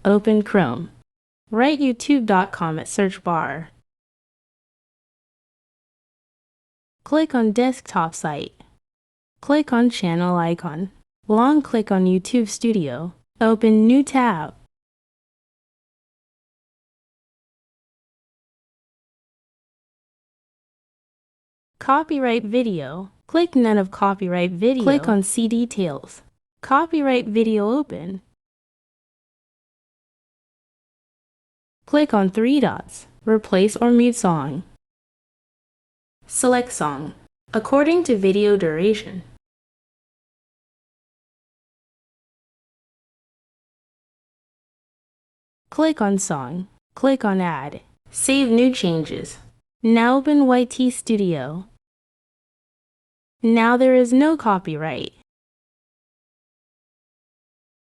Open Chrome. Write youtube.com at search bar. Click on desktop site. Click on channel icon. Long click on YouTube Studio. Open new tab. Copyright video. Click none of copyright video. Click on see details. Copyright video open. Click on three dots. Replace or mute song. Select song according to video duration. Click on song. Click on add. Save new changes. Now open YT Studio. Now there is no copyright.